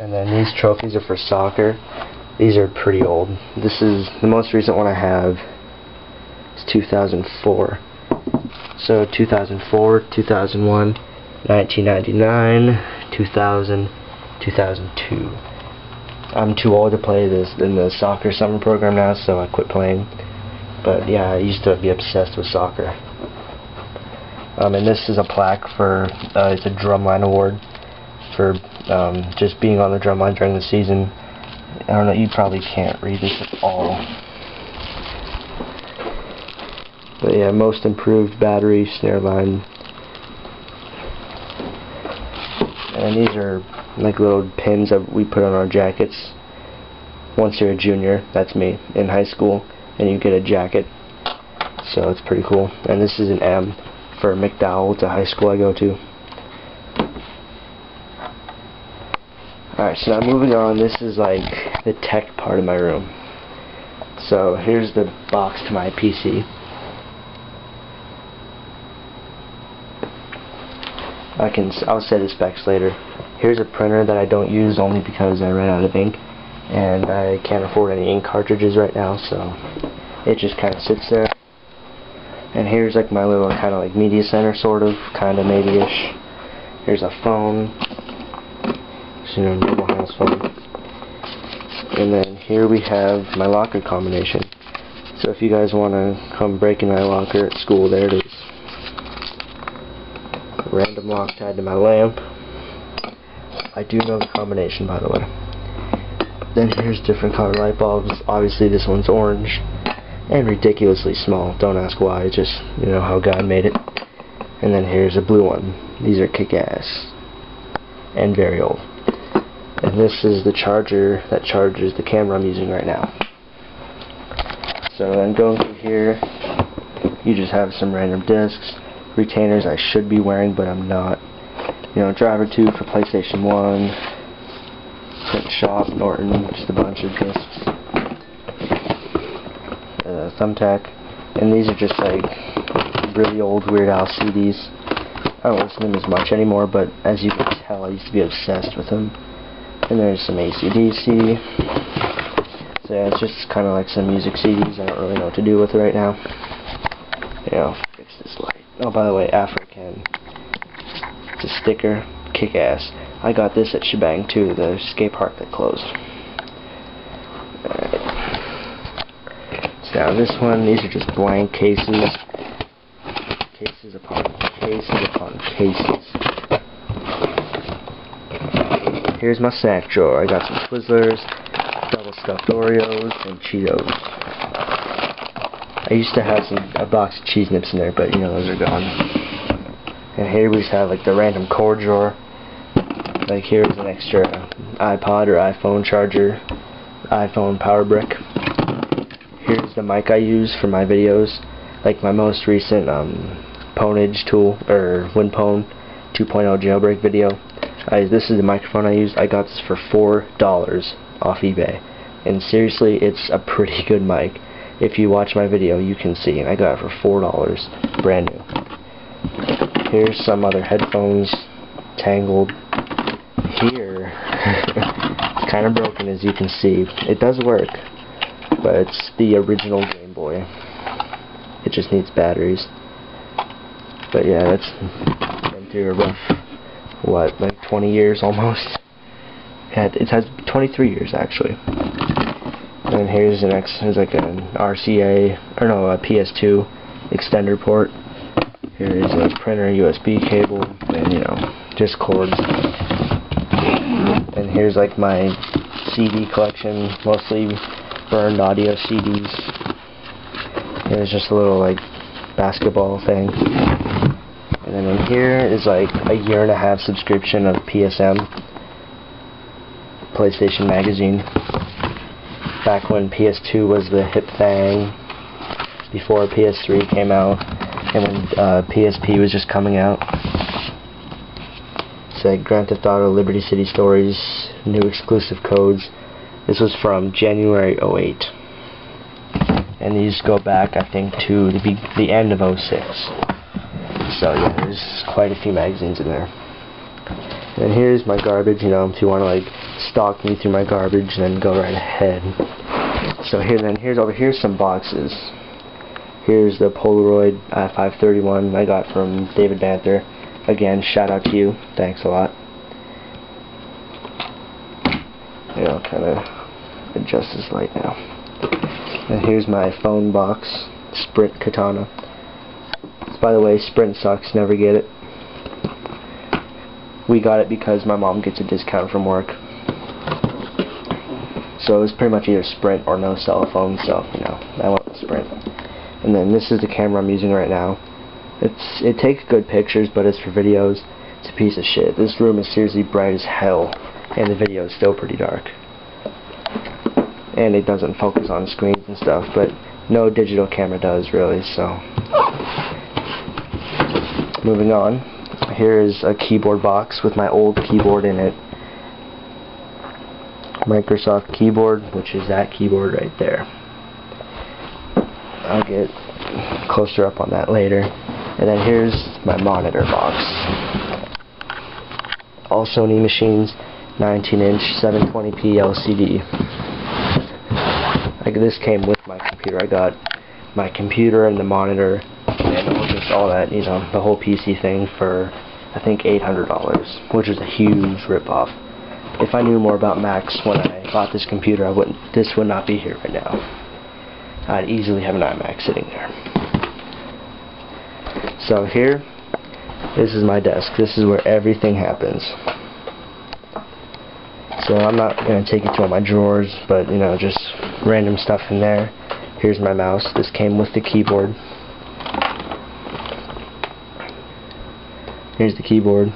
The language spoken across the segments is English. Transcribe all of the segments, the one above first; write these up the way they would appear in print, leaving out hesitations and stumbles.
And then these trophies are for soccer. These are pretty old. This is the most recent one I have. It's 2004. So 2004, 2001, 1999, 2000, 2002. I'm too old to play this in the soccer summer program now, so I quit playing. But yeah, I used to be obsessed with soccer. And this is a plaque for, it's a drumline award for just being on the drumline during the season. I don't know, you probably can't read this at all. But yeah, most improved battery, snare line. And these are like little pins that we put on our jackets. Once you're a junior, that's me, in high school, and you get a jacket. So it's pretty cool. And this is an M for McDowell, it's a high school I go to. Alright, so now moving on, this is like the tech part of my room. So here's the box to my PC. I'll say the specs later. Here's a printer that I don't use only because I ran out of ink and I can't afford any ink cartridges right now, so it just kind of sits there. And here's like my little kind of like media center, sort of, kind of maybe-ish. Here's a phone, just, you know, normal house phone. And then here we have my locker combination. So if you guys want to come break in my locker at school, there it is. Random lock tied to my lamp. I do know the combination, by the way. Then here's different color light bulbs. Obviously this one's orange and ridiculously small. Don't ask why, it's just, you know, how God made it. And then here's a blue one. These are kick-ass and very old. And this is the charger that charges the camera I'm using right now. So then going through here, you just have some random discs. Retainers I should be wearing, but I'm not. You know, driver tube for PlayStation 1, print shop, Norton, just a bunch of discs, thumbtack, and these are just like really old Weird Al CDs. I don't listen to them as much anymore, but as you can tell, I used to be obsessed with them. And there's some AC/DC. So yeah, it's just kind of like some music CDs. I don't really know what to do with it right now. You know, fix this light. Oh, by the way, African. It's a sticker. Kick-ass. I got this at Shebang too, the skate park that closed. Alright. So now this one, these are just blank cases. Cases upon cases upon cases. Here's my snack drawer. I got some Twizzlers, double stuffed Oreos, and Cheetos. I used to have a box of cheese nips in there, but you know, those are gone. And here we just have like the random cord drawer. Like here's an extra iPod or iPhone charger, iPhone power brick. Here's the mic I use for my videos. Like my most recent Ponage tool, or WinPone 2.0 jailbreak video. This is the microphone I used. I got this for $4 off eBay. And seriously, it's a pretty good mic. If you watch my video, you can see, and I got it for $4, brand new. Here's some other headphones, Tangled. Here, it's kind of broken, as you can see. It does work, but it's the original Game Boy. It just needs batteries. But yeah, that's been through a rough, what, like 20 years almost? Yeah, it has 23 years actually. And here's here's like an RCA, or no, a PS2 extender port. Here is a printer, USB cable, and you know, just cords. And here's like my CD collection, mostly burned audio CDs. Here's just a little like basketball thing. And then in here is like a 1.5-year subscription of PSM, PlayStation Magazine. Back when PS2 was the hip thing, before PS3 came out, and when PSP was just coming out. It's like Grand Theft Auto, Liberty City Stories, new exclusive codes. This was from January 2008. And these go back, I think, to the end of 2006. So yeah, there's quite a few magazines in there. And here's my garbage, you know, if you want to like stalk me through my garbage, then go right ahead. So here's some boxes. Here's the Polaroid i5-31 I got from David Banther. Again, shout out to you. Thanks a lot. You know, kind of adjust this light now. And here's my phone box, Sprint Katana. By the way, Sprint sucks, never get it. We got it because my mom gets a discount from work. So it was pretty much either Sprint or no cell phone, so, you know, I went with Sprint. And then this is the camera I'm using right now. It takes good pictures, but it's for videos. It's a piece of shit. This room is seriously bright as hell, and the video is still pretty dark. And it doesn't focus on screens and stuff, but no digital camera does really, so. Moving on, here is a keyboard box with my old keyboard in it. Microsoft keyboard, which is that keyboard right there. I'll get closer up on that later. And then here's my monitor box. All Sony machines, 19-inch 720p LCD. This came with my computer. I got my computer and the monitor and just all that, you know, the whole PC thing for I think $800, which is a huge ripoff. If I knew more about Macs when I bought this computer, this would not be here right now. I'd easily have an iMac sitting there. So here, this is my desk. This is where everything happens. So I'm not going to take you through all my drawers, but you know, just random stuff in there. Here's my mouse. This came with the keyboard. Here's the keyboard.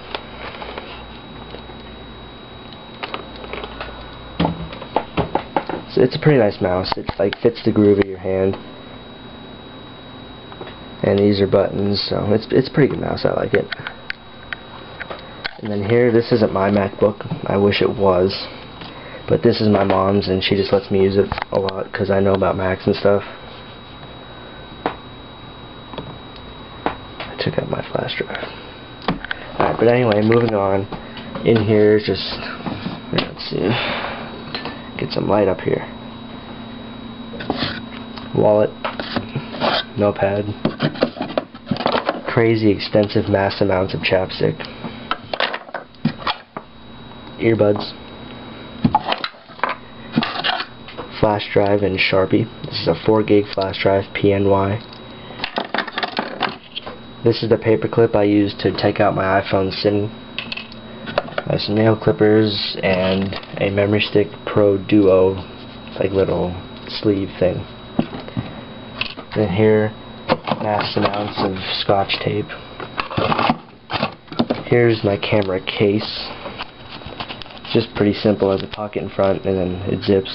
So it's a pretty nice mouse. It like fits the groove of your hand. And these are buttons, so it's a pretty good mouse. I like it. And then here, this isn't my MacBook. I wish it was. But this is my mom's, and she just lets me use it a lot because I know about Macs and stuff. I took out my flash drive. Alright, but anyway, moving on. In here, just, let's see, get some light up here. Wallet, notepad, crazy extensive mass amounts of chapstick, earbuds, flash drive and Sharpie. This is a 4 gig flash drive, PNY. This is the paper clip I use to take out my iPhone sitting. I have some nail clippers and a Memory Stick Pro Duo, like little sleeve thing. And here, mass amounts of Scotch tape. Here's my camera case. It's just pretty simple, as a pocket in front and then it zips.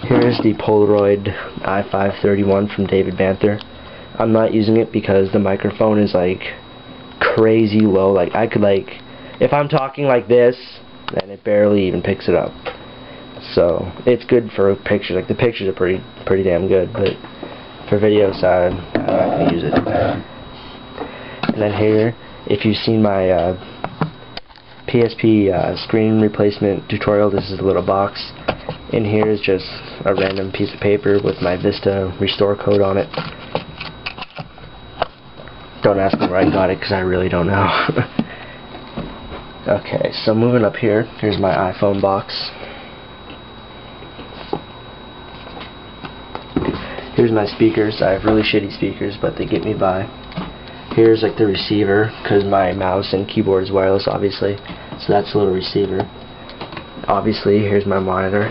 Here's the Polaroid i5-31 from David Banther. I'm not using it because the microphone is like crazy low. Like I could like, if I'm talking like this, then it barely even picks it up. So it's good for a picture. Like the pictures are pretty damn good, but for video side, I'm not gonna use it. And then here, if you've seen my PSP screen replacement tutorial, this is a little box. In here is just a random piece of paper with my Vista restore code on it. Don't ask me where I got it because I really don't know. Okay, so moving up here, here's my iPhone box. Here's my speakers. I have really shitty speakers, but they get me by. Here's like the receiver, because my mouse and keyboard is wireless, obviously. So that's a little receiver. Obviously, here's my monitor.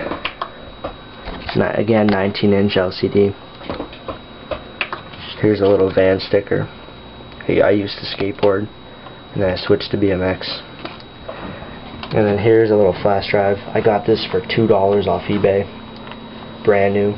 It's not, again, 19-inch LCD. Here's a little van sticker. I used to skateboard, and then I switched to BMX. And then here's a little flash drive. I got this for $2 off eBay. Brand new.